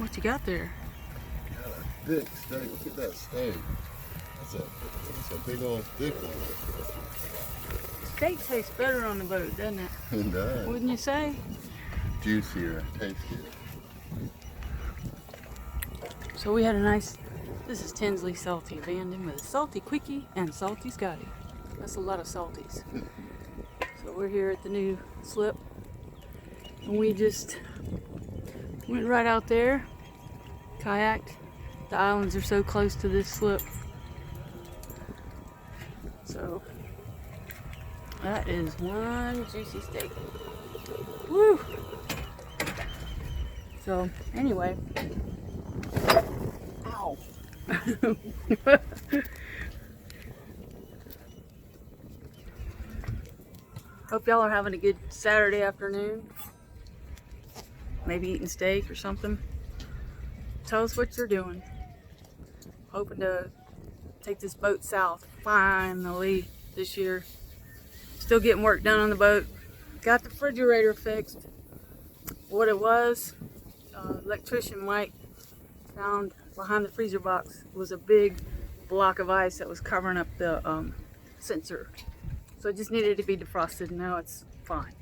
What you got there? Got a thick steak. Look at that steak. That's a big old thick one. Steak tastes better on the boat, doesn't it? It does. Wouldn't you say? Juicier, tastier. So we had a nice, this is Tinsley Salty Abandon with a Salty Quickie and Salty Scotty. That's a lot of salties. So we're here at the new slip. And we just went right out there, kayaked. The islands are so close to this slip. So that is one juicy steak. Woo! So anyway, ow. Hope y'all are having a good Saturday afternoon. Maybe eating steak or something. Tell us what you're doing. Hoping to take this boat south finally this year. Still getting work done on the boat. Got the refrigerator fixed. What it was, electrician Mike found behind the freezer box was a big block of ice that was covering up the sensor. So it just needed to be defrosted, and now it's fine.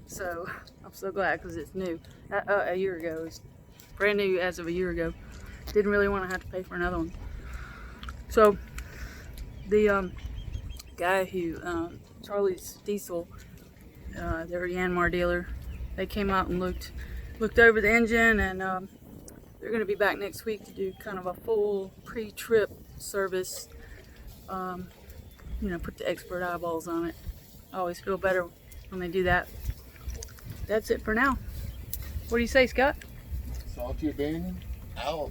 So I'm so glad because it's new. A year ago, it was brand new as of a year ago. Didn't really want to have to pay for another one. So the guy who, Charlie's Diesel, they're a Yanmar dealer. They came out and looked over the engine, and they're going to be back next week to do kind of a full pre-trip service. You know, put the expert eyeballs on it. I always feel better when they do that. That's it for now. What do you say, Scott? Salty Abandon out.